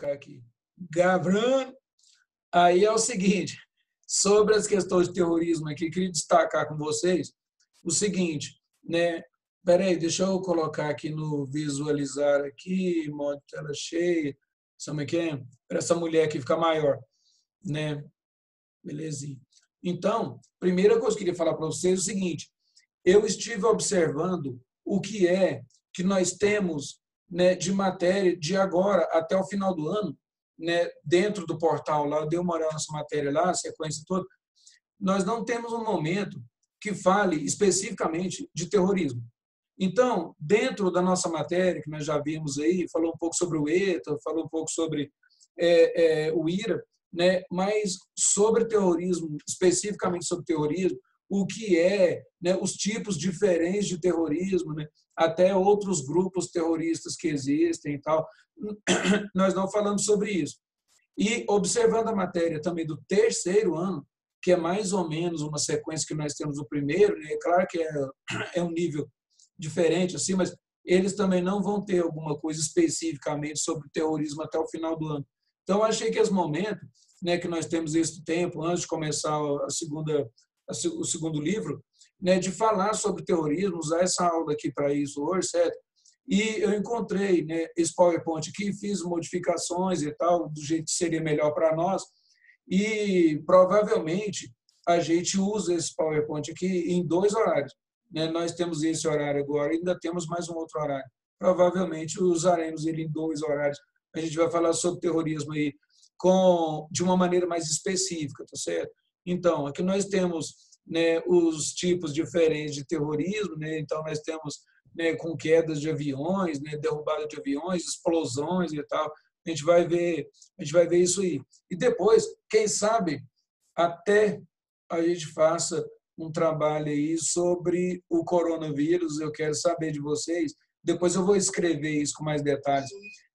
aqui. Gavran, aí é o seguinte, sobre as questões de terrorismo aqui, queria destacar com vocês o seguinte, né? Peraí, deixa eu colocar aqui no visualizar aqui, modo tela cheia, sabe o que é? Para essa mulher aqui ficar maior, né? Belezinha. Então, primeira coisa que eu queria falar para vocês é o seguinte, eu estive observando o que é que nós temos, né, de matéria de agora até o final do ano, né, dentro do portal lá, eu dei uma olhada nessa matéria lá, a sequência toda, nós não temos um momento que fale especificamente de terrorismo. Então, dentro da nossa matéria, que nós já vimos aí, falou um pouco sobre o ETA, falou um pouco sobre o IRA, né? Mas sobre terrorismo, especificamente sobre terrorismo, o que é, né, os tipos diferentes de terrorismo, né, até outros grupos terroristas que existem e tal, nós não falamos sobre isso. E observando a matéria também do terceiro ano, que é mais ou menos uma sequência que nós temos no primeiro, né, é claro que é um nível diferente, assim, mas eles também não vão ter alguma coisa especificamente sobre terrorismo até o final do ano. Então, achei que esse momento, né, que nós temos esse tempo, antes de começar o segundo livro, né, de falar sobre terrorismo, usar essa aula aqui para isso hoje, certo? E eu encontrei, né, esse PowerPoint aqui, fiz modificações e tal, do jeito que seria melhor para nós, e provavelmente a gente usa esse PowerPoint aqui em 2 horários. Né? Nós temos esse horário agora, ainda temos mais um outro horário. Provavelmente usaremos ele em 2 horários. A gente vai falar sobre terrorismo aí de uma maneira mais específica, tá certo? Então, aqui nós temos, né, os tipos diferentes de terrorismo, né? Então nós temos, né, com quedas de aviões, né, derrubada de aviões, explosões e tal. A gente vai ver isso aí. E depois, quem sabe, até a gente faça um trabalho aí sobre o coronavírus. Eu quero saber de vocês. Depois eu vou escrever isso com mais detalhes,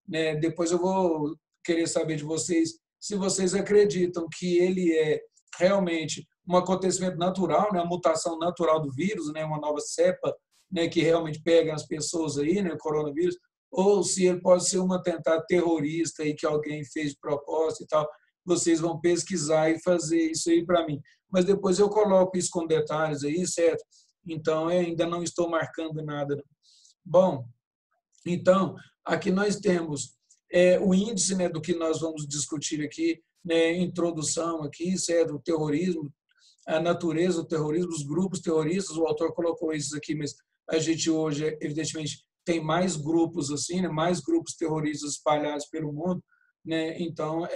né? Depois eu vou querer saber de vocês se vocês acreditam que ele é realmente um acontecimento natural, né? Uma mutação natural do vírus, né? Uma nova cepa, né? Que realmente pega as pessoas aí, né? O coronavírus, ou se ele pode ser um atentado terrorista aí que alguém fez de propósito e tal. Vocês vão pesquisar e fazer isso aí para mim. Mas depois eu coloco isso com detalhes aí, certo? Então, eu ainda não estou marcando nada. Bom, então, aqui nós temos o índice, né, do que nós vamos discutir aqui, né, introdução aqui, certo? O terrorismo, a natureza do terrorismo, os grupos terroristas, o autor colocou esses aqui, mas a gente hoje, evidentemente, tem mais grupos assim, né, mais grupos terroristas espalhados pelo mundo, né? Então,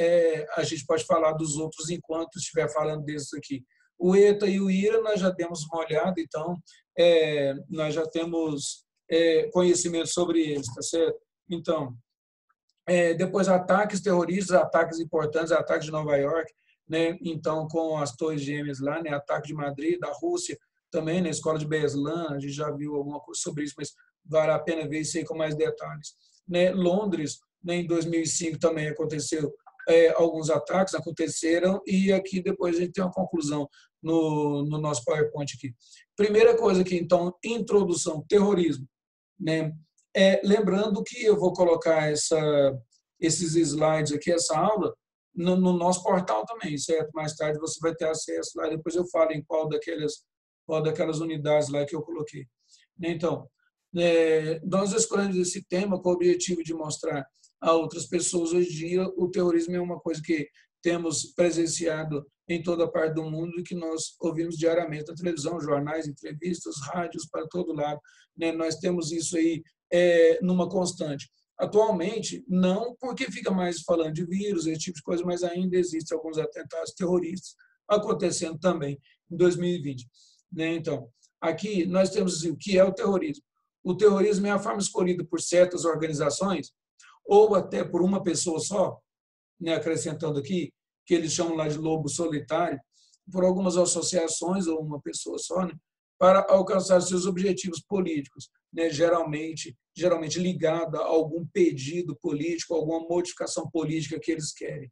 a gente pode falar dos outros enquanto estiver falando desses aqui. O ETA e o IRA nós já demos uma olhada, então nós já temos conhecimento sobre eles, tá certo? Então, depois ataques terroristas, ataques importantes, ataque de Nova York, né? Então com as Torres Gêmeas lá, né? Ataque de Madrid, da Rússia também, na escola de Beslan, a gente já viu alguma coisa sobre isso, mas vale a pena ver isso aí com mais detalhes, né? Londres, né, em 2005 também aconteceu alguns ataques, aconteceram, e aqui depois a gente tem uma conclusão no nosso PowerPoint aqui. Primeira coisa aqui, então, introdução, terrorismo, né? Lembrando que eu vou colocar esses slides aqui, essa aula, no nosso portal também, certo? Mais tarde você vai ter acesso lá, depois eu falo em qual daquelas unidades lá que eu coloquei. Então, nós escolhemos esse tema com o objetivo de mostrar a outras pessoas hoje em dia o terrorismo é uma coisa que temos presenciado em toda parte do mundo e que nós ouvimos diariamente na televisão, jornais, entrevistas, rádios, para todo lado, né? Nós temos isso aí numa constante. Atualmente, não porque fica mais falando de vírus, esse tipo de coisa, mas ainda existem alguns atentados terroristas acontecendo também em 2020. Né? Então, aqui nós temos assim, o que é o terrorismo. O terrorismo é a forma escolhida por certas organizações ou até por uma pessoa só, né, acrescentando aqui, que eles chamam lá de lobo solitário, por algumas associações ou uma pessoa só, né, para alcançar seus objetivos políticos, né, geralmente ligada a algum pedido político, alguma modificação política que eles querem.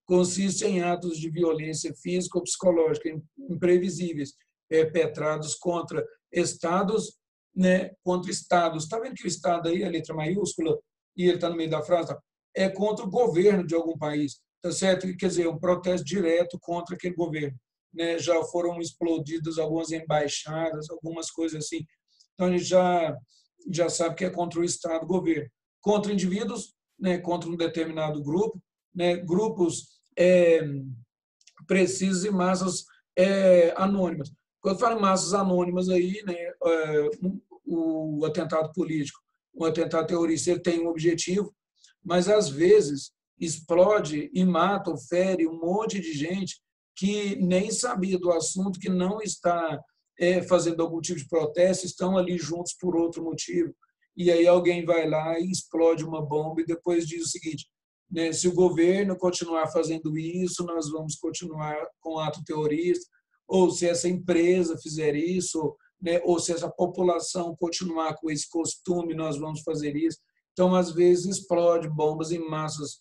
Consiste em atos de violência física ou psicológica imprevisíveis, perpetrados contra estados, né, contra estados. Está vendo que o estado aí, a letra maiúscula, e ele está no meio da frase, tá? é contra o governo de algum país, tá certo? Quer dizer, um protesto direto contra aquele governo, né? Já foram explodidas algumas embaixadas, algumas coisas assim. Então a gente já sabe que é contra o Estado, o governo, contra indivíduos, né? Contra um determinado grupo, né? Grupos precisos e massas anônimas. Quando eu falo em massas anônimas aí, né? O atentado político, o atentado terrorista, ele tem um objetivo, mas às vezes explode e mata ou fere um monte de gente que nem sabia do assunto, que não está fazendo algum tipo de protesto, estão ali juntos por outro motivo. E aí alguém vai lá e explode uma bomba e depois diz o seguinte, né, se o governo continuar fazendo isso, nós vamos continuar com o ato terrorista, ou se essa empresa fizer isso, né, ou se essa população continuar com esse costume, nós vamos fazer isso. Então, às vezes, explode bombas em massas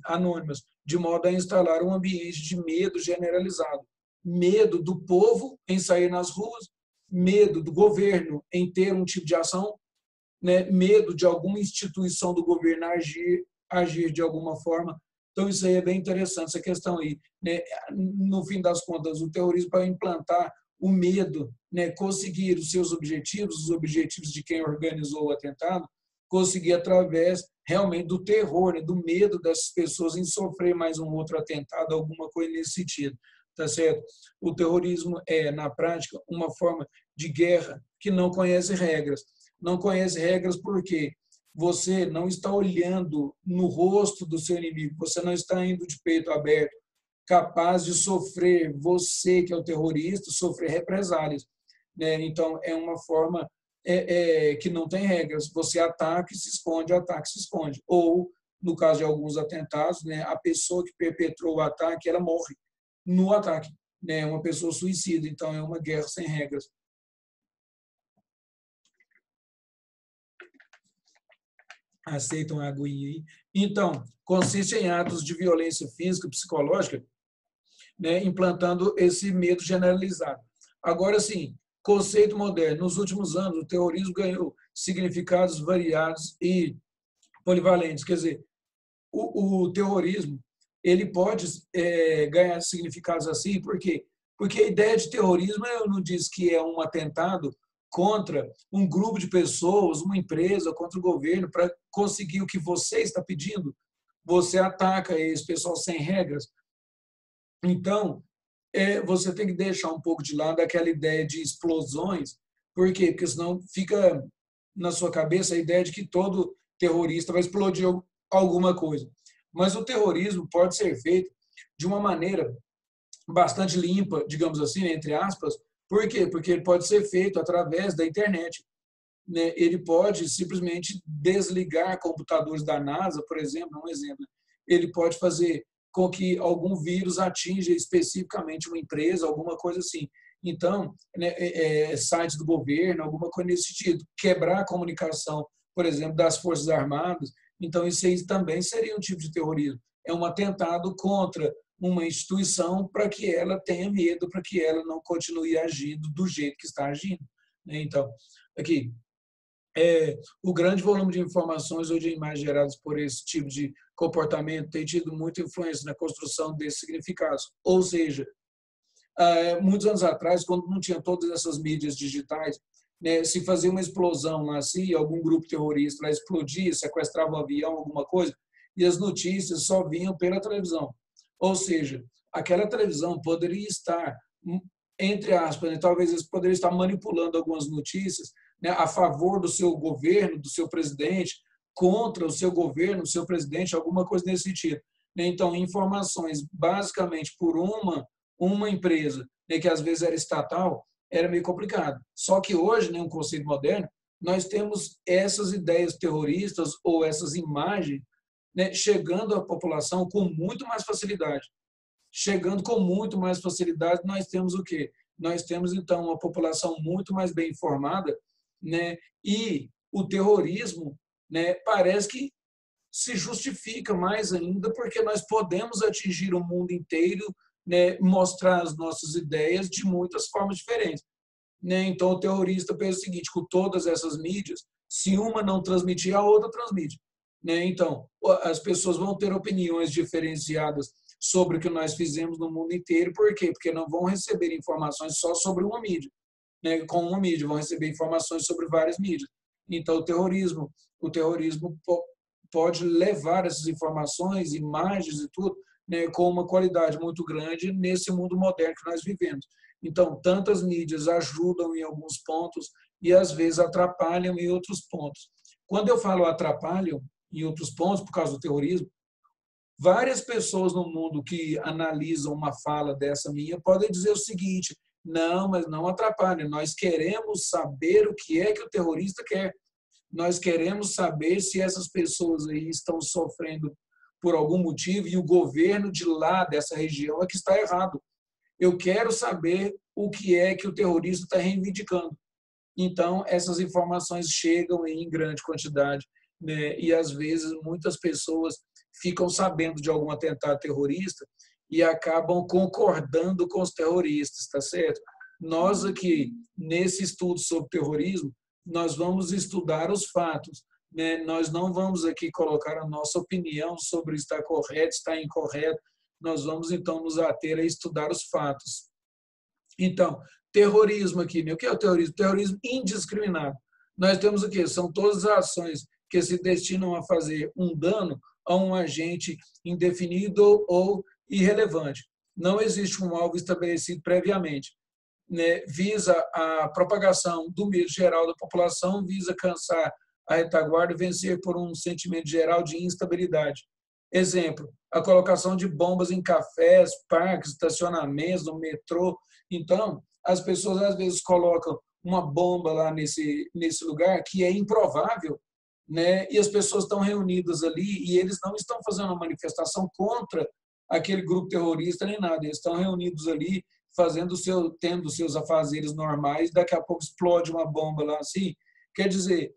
anônimas, de modo a instalar um ambiente de medo generalizado. Medo do povo em sair nas ruas, medo do governo em ter um tipo de ação, né? Medo de alguma instituição do governo agir de alguma forma. Então, isso aí é bem interessante, essa questão aí, né? No fim das contas, o terrorismo para implantar o medo, né? Conseguir os seus objetivos, os objetivos de quem organizou o atentado, conseguir através realmente do terror, né? Do medo dessas pessoas em sofrer mais um outro atentado, alguma coisa nesse sentido, tá certo? O terrorismo é, na prática, uma forma de guerra que não conhece regras. Não conhece regras porque você não está olhando no rosto do seu inimigo, você não está indo de peito aberto, capaz de sofrer, você que é o terrorista, sofrer represálias, né? Então, é uma forma que não tem regras. Você ataca e se esconde, ataca e se esconde. Ou, no caso de alguns atentados, né, a pessoa que perpetrou o ataque, ela morre no ataque. Né? É uma pessoa suicida, então é uma guerra sem regras. Aceitam a aguinha aí. Então, consiste em atos de violência física e psicológica, né, implantando esse medo generalizado. Agora, sim, conceito moderno. Nos últimos anos, o terrorismo ganhou significados variados e polivalentes. Quer dizer, o terrorismo ele pode ganhar significados assim, por quê? Porque a ideia de terrorismo, eu não disse que é um atentado contra um grupo de pessoas, uma empresa, contra o governo, para conseguir o que você está pedindo. Você ataca esse pessoal sem regras. Então, você tem que deixar um pouco de lado aquela ideia de explosões. Por quê? Porque senão fica na sua cabeça a ideia de que todo terrorista vai explodir alguma coisa. Mas o terrorismo pode ser feito de uma maneira bastante limpa, digamos assim, entre aspas. Por quê? Porque ele pode ser feito através da internet. Né? Ele pode simplesmente desligar computadores da NASA, por exemplo, um exemplo. Ele pode fazer com que algum vírus atinja especificamente uma empresa, alguma coisa assim. Então, né, sites do governo, alguma coisa nesse sentido, quebrar a comunicação, por exemplo, das Forças Armadas. Então, isso aí também seria um tipo de terrorismo. É um atentado contra uma instituição para que ela tenha medo, para que ela não continue agindo do jeito que está agindo. Então, aqui, o grande volume de informações ou de imagens geradas por esse tipo de comportamento tem tido muita influência na construção desses significados. Ou seja, muitos anos atrás, quando não tinha todas essas mídias digitais, né, se fazia uma explosão lá, se algum grupo terrorista lá explodia, sequestrava um avião, alguma coisa, e as notícias só vinham pela televisão. Ou seja, aquela televisão poderia estar, entre aspas, né, talvez eles poderiam estar manipulando algumas notícias, né, a favor do seu governo, do seu presidente, contra o seu governo, o seu presidente, alguma coisa nesse sentido. Né? Então, informações basicamente por uma empresa, né, que às vezes era estatal, era meio complicado. Só que hoje, né, um conceito moderno, nós temos essas ideias terroristas ou essas imagens, né, chegando à população com muito mais facilidade. Chegando com muito mais facilidade, nós temos o quê? Nós temos, então, uma população muito mais bem informada, né? E o terrorismo, né, parece que se justifica mais ainda porque nós podemos atingir o mundo inteiro, né, mostrar as nossas ideias de muitas formas diferentes. Né? Então, o terrorista pensa o seguinte, com todas essas mídias, se uma não transmitir, a outra transmite. né? Então, as pessoas vão ter opiniões diferenciadas sobre o que nós fizemos no mundo inteiro. Por quê? Porque não vão receber informações só sobre uma mídia, né? Com uma mídia, vão receber informações sobre várias mídias. Então, o terrorismo pode levar essas informações, imagens e tudo, né, com uma qualidade muito grande nesse mundo moderno que nós vivemos. Então, tantas mídias ajudam em alguns pontos e, às vezes, atrapalham em outros pontos. Quando eu falo atrapalham em outros pontos, por causa do terrorismo, várias pessoas no mundo que analisam uma fala dessa minha podem dizer o seguinte: não, mas não atrapalha, nós queremos saber o que é que o terrorista quer. Nós queremos saber se essas pessoas aí estão sofrendo por algum motivo e o governo de lá, dessa região, é que está errado. Eu quero saber o que é que o terrorista está reivindicando. Então, essas informações chegam em grande quantidade, né? E, às vezes, muitas pessoas ficam sabendo de algum atentado terrorista e acabam concordando com os terroristas, tá certo? Nós aqui, nesse estudo sobre terrorismo, nós vamos estudar os fatos, né? Nós não vamos aqui colocar a nossa opinião sobre está correto, está incorreto. Nós vamos, então, nos ater a estudar os fatos. Então, terrorismo aqui, né? O que é o terrorismo? Terrorismo indiscriminado. Nós temos o quê? São todas as ações que se destinam a fazer um dano a um agente indefinido ou irrelevante. Não existe um alvo estabelecido previamente, né? Visa a propagação do medo geral da população, visa cansar a retaguarda e vencer por um sentimento geral de instabilidade. Exemplo, a colocação de bombas em cafés, parques, estacionamentos, no metrô. Então, as pessoas às vezes colocam uma bomba lá nesse lugar que é improvável, né? E as pessoas estão reunidas ali e eles não estão fazendo uma manifestação contra aquele grupo terrorista nem nada. Eles estão reunidos ali tendo seus afazeres normais. Daqui a pouco explode uma bomba lá assim. Quer dizer,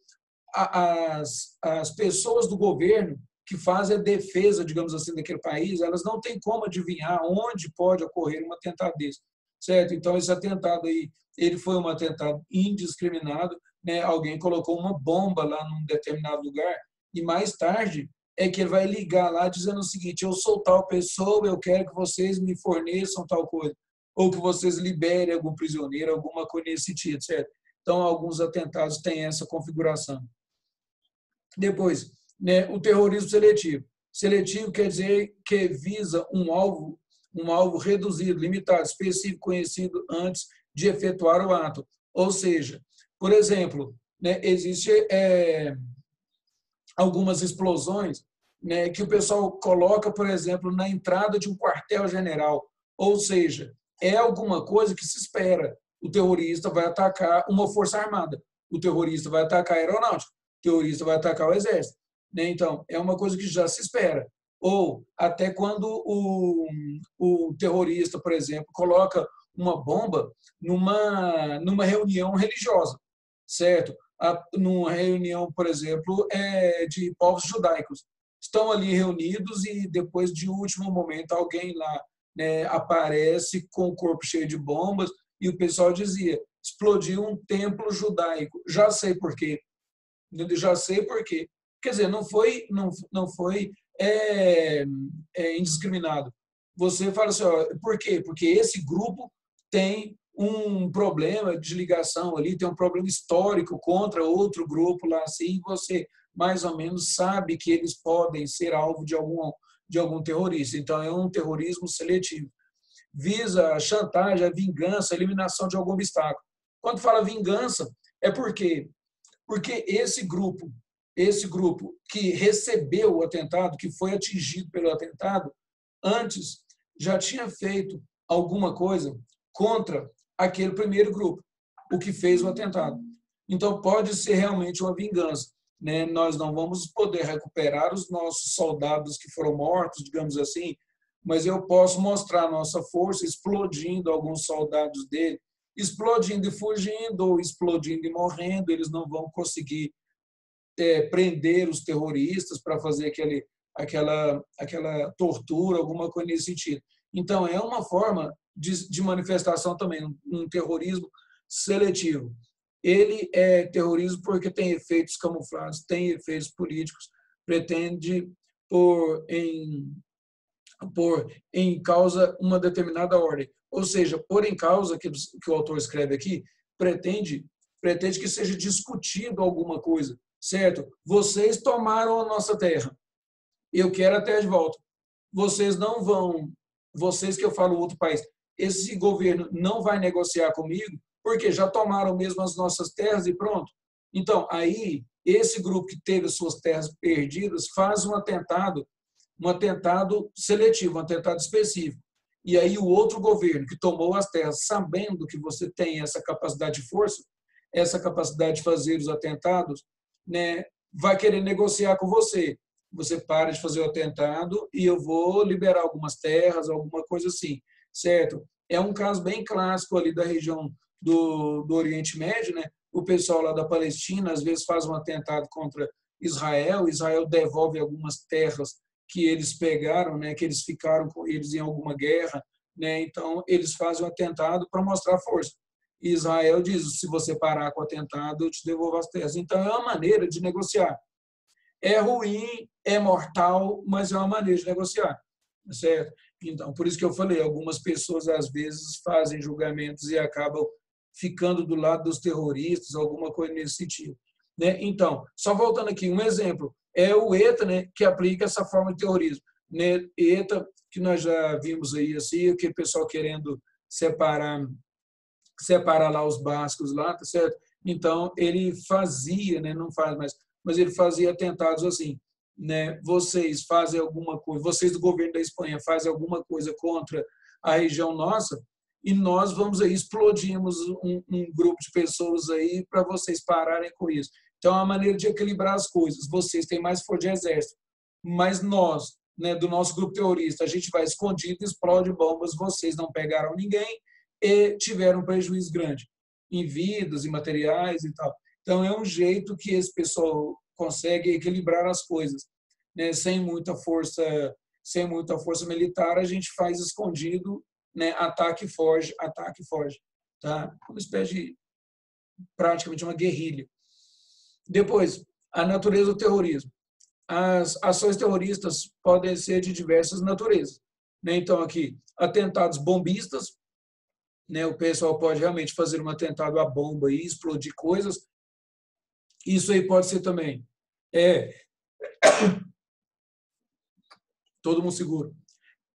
as pessoas do governo que fazem a defesa, digamos assim, daquele país, elas não têm como adivinhar onde pode ocorrer um atentado desse, certo? Então, esse atentado aí, ele foi um atentado indiscriminado, né? Alguém colocou uma bomba lá num determinado lugar e mais tarde é que ele vai ligar lá dizendo o seguinte: eu sou tal pessoa, eu quero que vocês me forneçam tal coisa, ou que vocês liberem algum prisioneiro, alguma coisa nesse sentido, certo? Então, alguns atentados têm essa configuração. Depois, né, o terrorismo seletivo. Seletivo quer dizer que visa um alvo reduzido, limitado, específico, conhecido antes de efetuar o ato. Ou seja, por exemplo, né, existe algumas explosões, né, que o pessoal coloca, por exemplo, na entrada de um quartel-general. Ou seja, é alguma coisa que se espera. O terrorista vai atacar uma força armada, o terrorista vai atacar a aeronáutica, o terrorista vai atacar o exército, né? Então, é uma coisa que já se espera. Ou até quando o terrorista, por exemplo, coloca uma bomba numa reunião religiosa, certo? Numa reunião, por exemplo, de povos judaicos. Estão ali reunidos e depois, de último momento, alguém lá, né, aparece com o corpo cheio de bombas e o pessoal dizia: explodiu um templo judaico. Já sei por quê. Já sei por quê. Quer dizer, não foi indiscriminado. Você fala assim: ó, por quê? Porque esse grupo tem um problema de ligação ali, tem um problema histórico contra outro grupo lá, assim, você mais ou menos sabe que eles podem ser alvo de algum terrorista. Então, é um terrorismo seletivo. Visa a chantagem, a vingança, a eliminação de algum obstáculo. Quando fala vingança, é porque esse grupo que recebeu o atentado, que foi atingido pelo atentado, antes já tinha feito alguma coisa contra aquele primeiro grupo, o que fez o atentado. Então, pode ser realmente uma vingança, né? Nós não vamos poder recuperar os nossos soldados que foram mortos, digamos assim, mas eu posso mostrar a nossa força explodindo alguns soldados dele, explodindo e fugindo, ou explodindo e morrendo. Eles não vão conseguir prender os terroristas para fazer aquela tortura, alguma coisa nesse sentido. Então, é uma forma de manifestação também, um terrorismo seletivo. Ele é terrorismo porque tem efeitos camuflados, tem efeitos políticos, pretende pôr em causa uma determinada ordem. Ou seja, pôr em causa, que o autor escreve aqui, pretende que seja discutido alguma coisa, certo? Vocês tomaram a nossa terra, eu quero a terra de volta. Vocês não vão, vocês que eu falo outro país, esse governo não vai negociar comigo, porque já tomaram mesmo as nossas terras e pronto. Então, aí, esse grupo que teve suas terras perdidas faz um atentado seletivo, um atentado específico. E aí o outro governo que tomou as terras, sabendo que você tem essa capacidade de força, essa capacidade de fazer os atentados, né, vai querer negociar com você. Você para de fazer o atentado e eu vou liberar algumas terras, alguma coisa assim, certo? É um caso bem clássico ali da região do Oriente Médio, né? O pessoal lá da Palestina às vezes faz um atentado contra Israel, Israel devolve algumas terras que eles pegaram, né, que eles ficaram com eles em alguma guerra, né? Então eles fazem um atentado para mostrar força. E Israel diz: se você parar com o atentado, eu te devolvo as terras. Então é uma maneira de negociar. É ruim, é mortal, mas é uma maneira de negociar, certo? Então por isso que eu falei, algumas pessoas às vezes fazem julgamentos e acabam ficando do lado dos terroristas, alguma coisa nesse sentido, né? Então, só voltando aqui, um exemplo é o ETA, né, que aplica essa forma de terrorismo, né? ETA, que nós já vimos aí, assim, que o pessoal querendo separar lá os bascos lá, tá certo? Então, ele fazia, né, não faz mais, mas ele fazia atentados assim, né? Vocês fazem alguma coisa, vocês do governo da Espanha fazem alguma coisa contra a região nossa, e nós vamos aí, explodimos um grupo de pessoas aí para vocês pararem com isso. Então, é uma maneira de equilibrar as coisas. Vocês têm mais força de exército, mas nós, né, do nosso grupo terrorista, a gente vai escondido, explode bombas, vocês não pegaram ninguém e tiveram um prejuízo grande em vidas, em materiais e tal. Então, é um jeito que esse pessoal consegue equilibrar as coisas, né? Sem muita força militar, a gente faz escondido, né? Ataque e foge, tá? Uma espécie de praticamente uma guerrilha. Depois, a natureza do terrorismo. As ações terroristas podem ser de diversas naturezas, né? Então, aqui, atentados bombistas, né? O pessoal pode realmente fazer um atentado à bomba e explodir coisas. Isso aí pode ser também. Todo mundo seguro.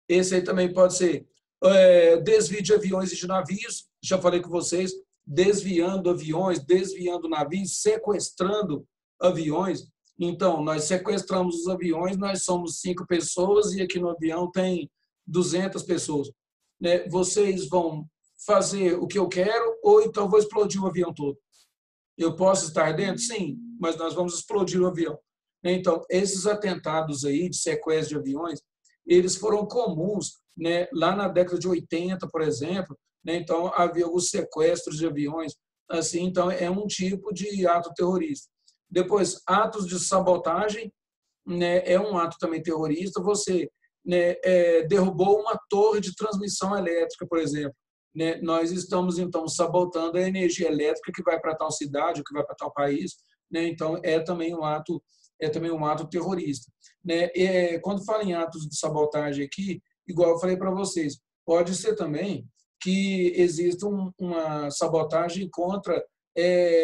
Esse aí também pode ser desvio de aviões e de navios. Já falei com vocês, desviando aviões, desviando navios, sequestrando aviões. Então, nós sequestramos os aviões, nós somos 5 pessoas e aqui no avião tem 200 pessoas. Né? Vocês vão fazer o que eu quero ou então vou explodir o avião todo. Eu posso estar dentro? Sim, mas nós vamos explodir o avião. Então, esses atentados aí de sequestro de aviões, eles foram comuns, né? Lá na década de 80, por exemplo, né? Então havia os sequestros de aviões, assim, então é um tipo de ato terrorista. Depois, atos de sabotagem, né? É um ato também terrorista. Você, né, derrubou uma torre de transmissão elétrica, por exemplo, né? Nós estamos então sabotando a energia elétrica que vai para tal cidade, ou que vai para tal país, né? Então é também um ato terrorista, né? Quando fala em atos de sabotagem aqui, igual eu falei para vocês, pode ser também que exista uma sabotagem contra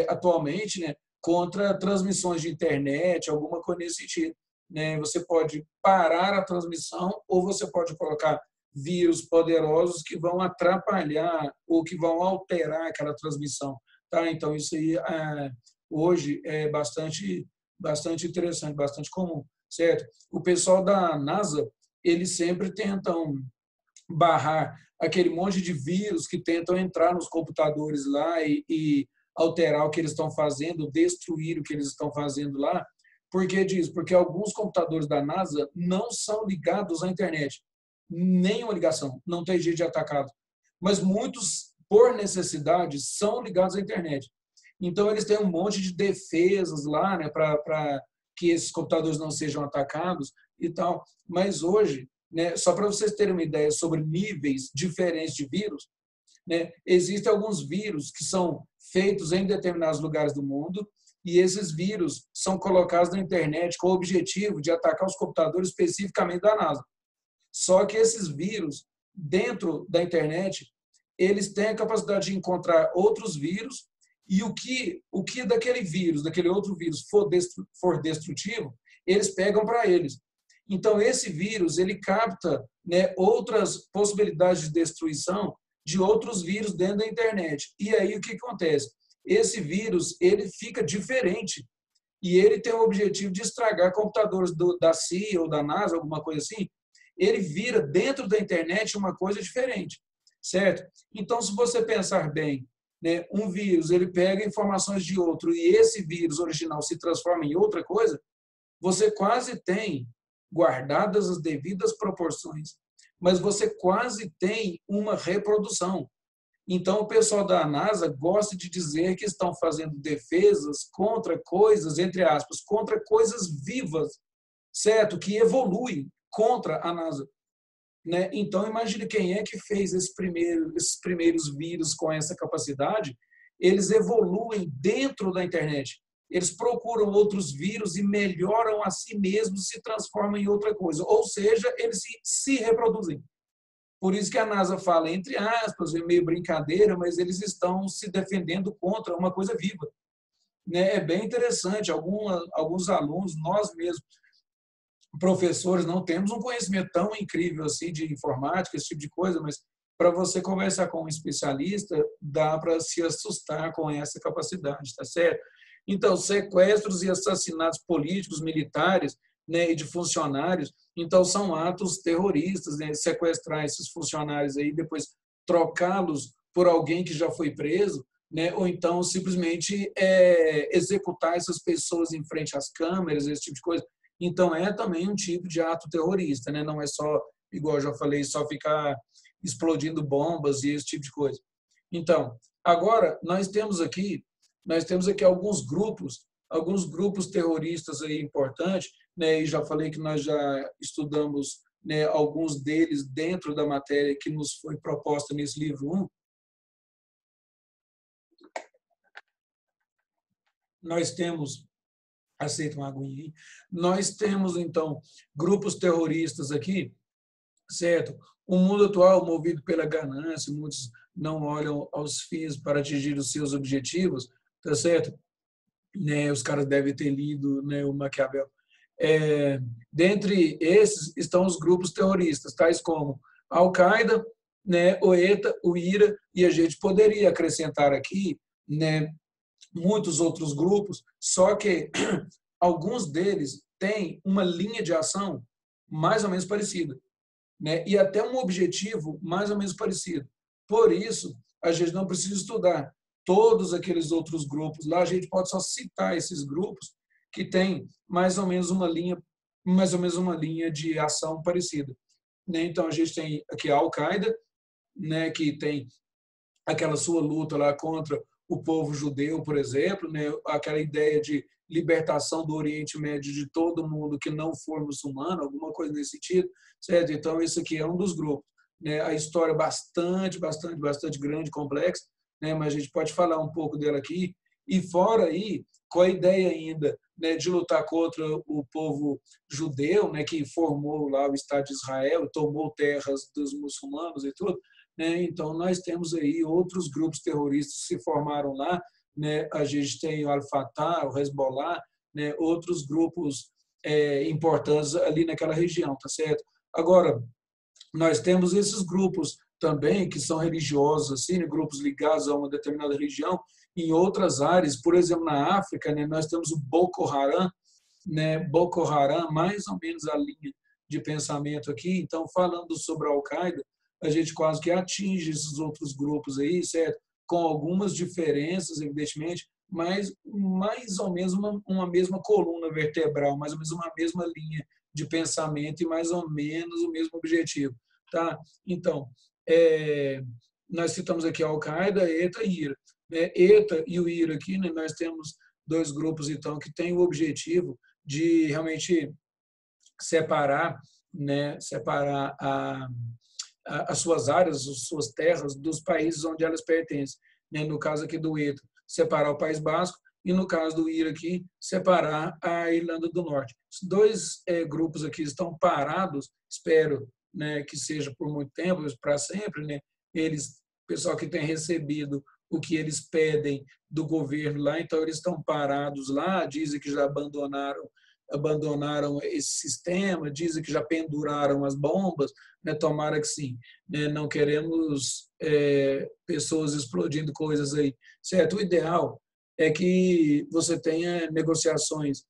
atualmente, né? Contra transmissões de internet, alguma coisa nesse sentido, né? Você pode parar a transmissão ou você pode colocar vírus poderosos que vão atrapalhar ou que vão alterar aquela transmissão, tá? Então isso aí hoje é bastante interessante, bastante comum, certo? O pessoal da NASA, eles sempre tentam barrar aquele monte de vírus que tentam entrar nos computadores lá e alterar o que eles estão fazendo, destruir o que eles estão fazendo lá. Por que diz? Porque alguns computadores da NASA não são ligados à internet. Nenhuma ligação, não tem jeito de atacado. Mas muitos, por necessidade, são ligados à internet. Então, eles têm um monte de defesas lá, né, para que esses computadores não sejam atacados e tal. Mas hoje, né, só para vocês terem uma ideia sobre níveis diferentes de vírus, né, existem alguns vírus que são feitos em determinados lugares do mundo e esses vírus são colocados na internet com o objetivo de atacar os computadores especificamente da NASA. Só que esses vírus, dentro da internet, eles têm a capacidade de encontrar outros vírus e o que daquele vírus, daquele outro vírus for destrutivo, eles pegam para eles. Então, esse vírus, ele capta, né, outras possibilidades de destruição de outros vírus dentro da internet. E aí, o que acontece? Esse vírus, ele fica diferente e ele tem o objetivo de estragar computadores da CIA ou da NASA, alguma coisa assim. Ele vira, dentro da internet, uma coisa diferente, certo? Então, se você pensar bem, né, um vírus, ele pega informações de outro e esse vírus original se transforma em outra coisa, você quase tem, guardadas as devidas proporções, mas você quase tem uma reprodução. Então, o pessoal da NASA gosta de dizer que estão fazendo defesas contra coisas, entre aspas, contra coisas vivas, certo? Que evoluem contra a NASA. Né? Então, imagine quem é que fez esses primeiros vírus com essa capacidade. Eles evoluem dentro da internet. Eles procuram outros vírus e melhoram a si mesmos, se transformam em outra coisa. Ou seja, eles se reproduzem. Por isso que a NASA fala, entre aspas, é meio brincadeira, mas eles estão se defendendo contra uma coisa viva. Né? É bem interessante. Alguns alunos, nós mesmos, professores, não temos um conhecimento tão incrível assim de informática, esse tipo de coisa, mas para você conversar com um especialista, dá para se assustar com essa capacidade, tá certo? Então, sequestros e assassinatos políticos, militares, né, e de funcionários, então são atos terroristas, né, sequestrar esses funcionários aí, depois trocá-los por alguém que já foi preso, né, ou então simplesmente executar essas pessoas em frente às câmeras, esse tipo de coisa. Então, é também um tipo de ato terrorista, né? Não é só, igual eu já falei, só ficar explodindo bombas e esse tipo de coisa. Então, agora, nós temos aqui alguns grupos terroristas aí importantes, né? E já falei que nós já estudamos, né, alguns deles dentro da matéria que nos foi proposta nesse livro 1. Nós temos aceita uma aguinha aí. Nós temos, então, grupos terroristas aqui, certo? O mundo atual, movido pela ganância, muitos não olham aos fins para atingir os seus objetivos, tá certo? Né, os caras devem ter lido, né, o Maquiavel. Dentre esses estão os grupos terroristas, tais como a Al-Qaeda, né, o ETA, o IRA, e a gente poderia acrescentar aqui, né, muitos outros grupos, só que alguns deles têm uma linha de ação mais ou menos parecida, né? E até um objetivo mais ou menos parecido. Por isso, a gente não precisa estudar todos aqueles outros grupos lá, a gente pode só citar esses grupos que têm mais ou menos uma linha de ação parecida, né? Então, a gente tem aqui a Al-Qaeda, né, que tem aquela sua luta lá contra o povo judeu, por exemplo, né, aquela ideia de libertação do Oriente Médio de todo mundo que não for muçulmano, alguma coisa nesse sentido, certo? Então, esse aqui é um dos grupos. Né? A história é bastante grande, complexa, né? Mas a gente pode falar um pouco dela aqui. E fora aí, com a ideia ainda, né, de lutar contra o povo judeu, né, que formou lá o Estado de Israel, tomou terras dos muçulmanos e tudo, né? Então, nós temos aí outros grupos terroristas que se formaram lá, né? A gente tem o Al-Fatah, o Hezbollah, né? Outros grupos importantes ali naquela região, tá certo? Agora, nós temos esses grupos também que são religiosos, assim, né? Grupos ligados a uma determinada religião, em outras áreas, por exemplo, na África, né? Nós temos o Boko Haram, né? Boko Haram, mais ou menos a linha de pensamento aqui. Então, falando sobre a Al-Qaeda, a gente quase que atinge esses outros grupos aí, certo? Com algumas diferenças, evidentemente, mas mais ou menos uma mesma coluna vertebral, mais ou menos uma mesma linha de pensamento e mais ou menos o mesmo objetivo, tá? Então, nós citamos aqui a Al-Qaeda, ETA e IRA. ETA e o IRA aqui, né, nós temos dois grupos, então, que têm o objetivo de realmente separar, né, separar as suas áreas, as suas terras dos países onde elas pertencem. No caso aqui do ETA, separar o País Basco e, no caso do Iraque, separar a Irlanda do Norte. Os dois grupos aqui estão parados, espero, né, que seja por muito tempo, para sempre, né? Eles, pessoal que tem recebido o que eles pedem do governo lá, então eles estão parados lá, dizem que já abandonaram esse sistema, dizem que já penduraram as bombas, né? Tomara que sim, né? Não queremos pessoas explodindo coisas aí, certo? O ideal é que você tenha negociações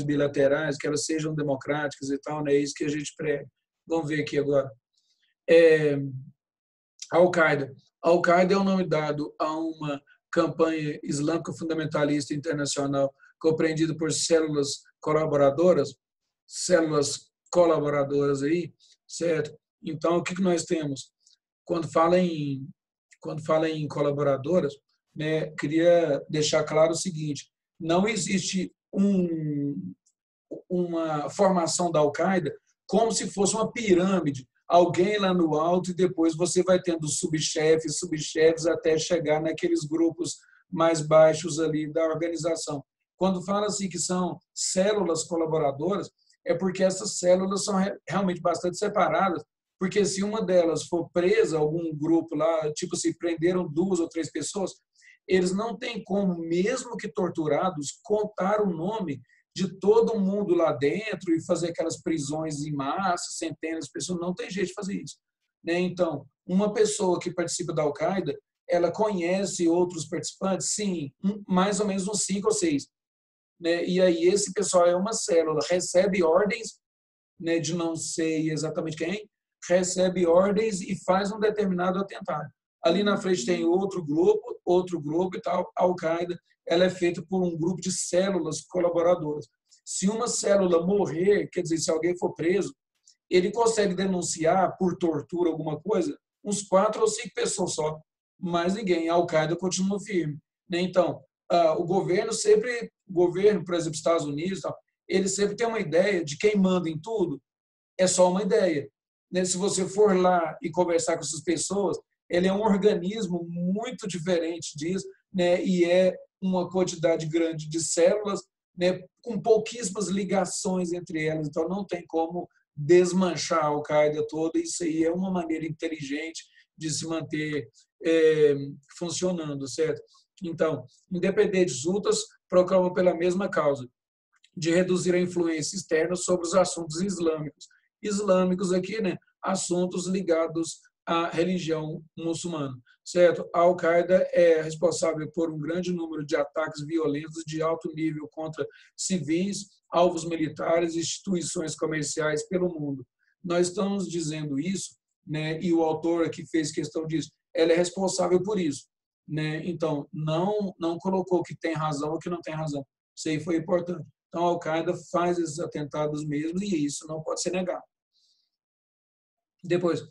bilaterais, que elas sejam democráticas e tal, né? É isso que a gente prega. Vamos ver aqui agora. Al-Qaeda. Al-Qaeda é o nome dado a uma campanha islâmica fundamentalista internacional compreendida por células colaboradoras aí, certo? Então, o que nós temos? Quando fala em colaboradoras, né, queria deixar claro o seguinte: não existe uma formação da Al-Qaeda como se fosse uma pirâmide, alguém lá no alto e depois você vai tendo subchefes até chegar naqueles grupos mais baixos ali da organização. Quando fala assim que são células colaboradoras, é porque essas células são realmente bastante separadas, porque se uma delas for presa, algum grupo lá, tipo se prenderam 2 ou 3 pessoas, eles não têm como, mesmo que torturados, contar o nome de todo mundo lá dentro e fazer aquelas prisões em massa, centenas de pessoas, não tem jeito de fazer isso, né? Então, uma pessoa que participa da Al-Qaeda, ela conhece outros participantes, sim, mais ou menos uns 5 ou 6, né? E aí esse pessoal é uma célula, recebe ordens, né, de não sei exatamente quem, recebe ordens e faz um determinado atentado. Ali na frente tem outro grupo e tal. A Al-Qaeda, ela é feita por um grupo de células colaboradoras. Se uma célula morrer, quer dizer, se alguém for preso, ele consegue denunciar por tortura alguma coisa uns 4 ou 5 pessoas só, mas ninguém. A Al-Qaeda continua firme, né? Então, o governo, por exemplo, Estados Unidos, ele sempre tem uma ideia de quem manda em tudo, é só uma ideia, né? Se você for lá e conversar com essas pessoas, ele é um organismo muito diferente disso, né? E é uma quantidade grande de células, né? Com pouquíssimas ligações entre elas, então não tem como desmanchar a Al-Qaeda toda. Isso aí é uma maneira inteligente de se manter funcionando, certo? Então, independentes lutas proclamam pela mesma causa, de reduzir a influência externa sobre os assuntos islâmicos. Islâmicos aqui, né? Assuntos ligados à religião muçulmana, certo? A Al-Qaeda é responsável por um grande número de ataques violentos de alto nível contra civis, alvos militares e instituições comerciais pelo mundo. Nós estamos dizendo isso, né? E o autor aqui fez questão disso. Ela é responsável por isso, né? Então, não colocou que tem razão ou que não tem razão. Isso aí foi importante. Então, a Al-Qaeda faz esses atentados mesmo e isso não pode ser negado. Depois,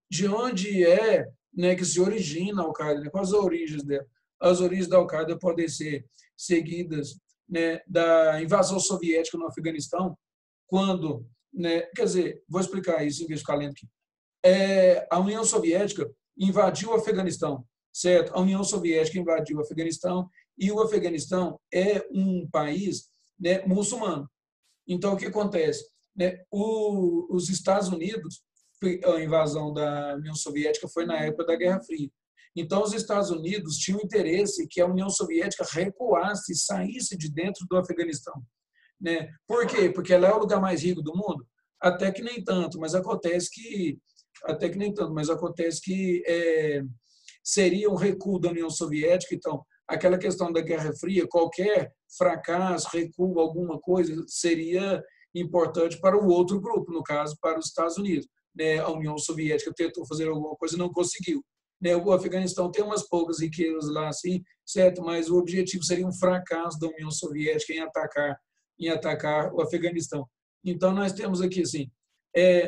de onde é, né, que se origina a Al-Qaeda? Né? Quais as origens dela? As origens da Al-Qaeda podem ser seguidas, né, da invasão soviética no Afeganistão, quando, né, quer dizer, vou explicar isso em vez de ficar lendo aqui. A União Soviética invadiu o Afeganistão, certo? A União Soviética invadiu o Afeganistão e o Afeganistão é um país, né, muçulmano. Então, o que acontece? Né? Os Estados Unidos, a invasão da União Soviética foi na época da Guerra Fria. Então, os Estados Unidos tinham interesse que a União Soviética recuasse e saísse de dentro do Afeganistão, né? Por quê? Porque ela é o lugar mais rico do mundo? Até que nem tanto, mas acontece que seria um recuo da União Soviética. Então, aquela questão da Guerra Fria, qualquer fracasso, recuo, alguma coisa, seria importante para o outro grupo, no caso, para os Estados Unidos. Né? A União Soviética tentou fazer alguma coisa e não conseguiu. Né? O Afeganistão tem umas poucas riquezas lá, assim, certo? Mas o objetivo seria um fracasso da União Soviética em atacar o Afeganistão. Então, nós temos aqui, assim,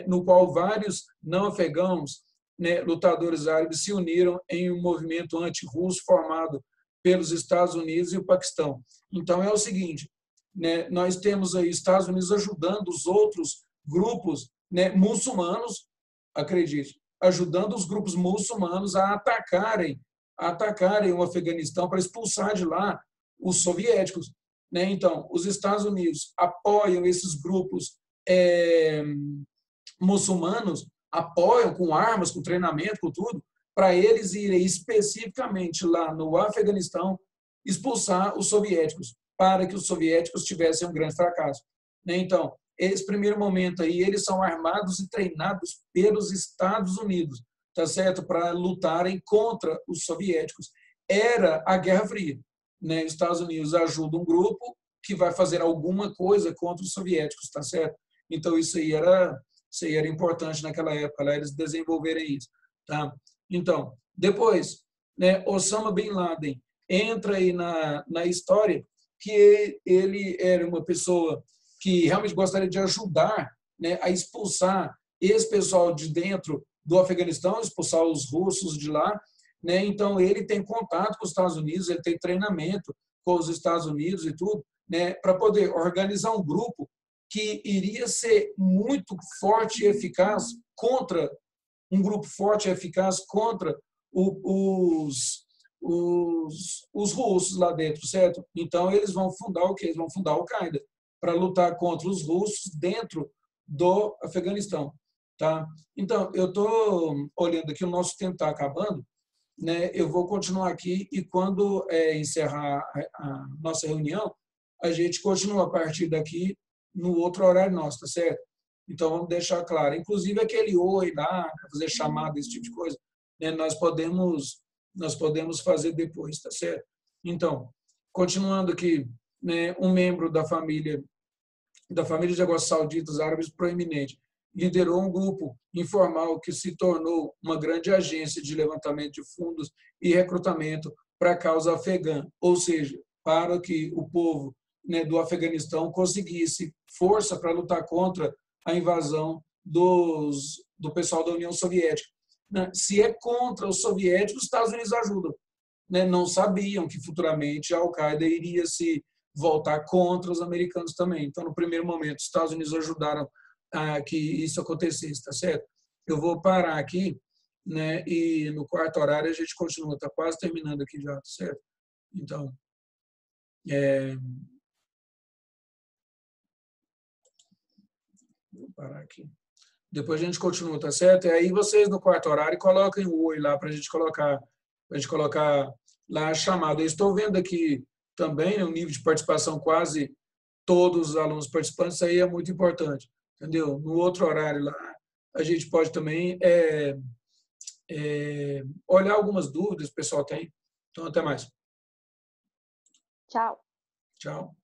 no qual vários não afegãos, né, lutadores árabes se uniram em um movimento anti-russo formado pelos Estados Unidos e o Paquistão. Então, é o seguinte, né, nós temos aí Estados Unidos ajudando os outros grupos, né, muçulmanos, acredite, ajudando os grupos muçulmanos a atacarem o Afeganistão para expulsar de lá os soviéticos, né? Então, os Estados Unidos apoiam esses grupos muçulmanos, apoiam com armas, com treinamento, com tudo, para eles irem especificamente lá no Afeganistão expulsar os soviéticos, para que os soviéticos tivessem um grande fracasso. Né? Então, esse primeiro momento aí, eles são armados e treinados pelos Estados Unidos, tá certo? Para lutarem contra os soviéticos. Era a Guerra Fria. Né? Os Estados Unidos ajudam um grupo que vai fazer alguma coisa contra os soviéticos, tá certo? Então, isso aí era importante naquela época, lá eles desenvolverem isso. Tá? Então, depois, né, Osama Bin Laden entra aí na história que ele era uma pessoa que realmente gostaria de ajudar, né, a expulsar esse pessoal de dentro do Afeganistão, expulsar os russos de lá. Né? Então, ele tem contato com os Estados Unidos, ele tem treinamento com os Estados Unidos e tudo, né, para poder organizar um grupo que iria ser muito forte e eficaz contra um grupo forte e eficaz contra os russos lá dentro, certo? Então, eles vão fundar o quê? Eles vão fundar a Al-Qaeda para lutar contra os russos dentro do Afeganistão. Tá? Então, eu estou olhando aqui, o nosso tempo está acabando, né? Eu vou continuar aqui e quando encerrar a nossa reunião, a gente continua a partir daqui no outro horário nosso, tá certo? Então, vamos deixar claro. Inclusive, aquele oi lá, fazer chamada, esse tipo de coisa, né? Nós podemos fazer depois, tá certo? Então, continuando aqui, né? Um membro da família de negócios sauditas árabes proeminente liderou um grupo informal que se tornou uma grande agência de levantamento de fundos e recrutamento para a causa afegã, ou seja, para que o povo, né, do Afeganistão conseguisse força para lutar contra a invasão do pessoal da União Soviética. Né? Se é contra os soviéticos, os Estados Unidos ajudam. Né? Não sabiam que futuramente a Al-Qaeda iria se voltar contra os americanos também. Então, no primeiro momento, os Estados Unidos ajudaram a que isso acontecesse, tá certo? Eu vou parar aqui, né? E no quarto horário a gente continua, tá quase terminando aqui já, tá certo? Então, vou parar aqui. Depois a gente continua, tá certo? E aí vocês no quarto horário coloquem o oi lá para a gente colocar lá a chamada. Eu estou vendo aqui também, né, o nível de participação quase todos os alunos participantes, isso aí é muito importante, entendeu? No outro horário lá, a gente pode também olhar algumas dúvidas que o pessoal tem. Então, até mais. Tchau. Tchau.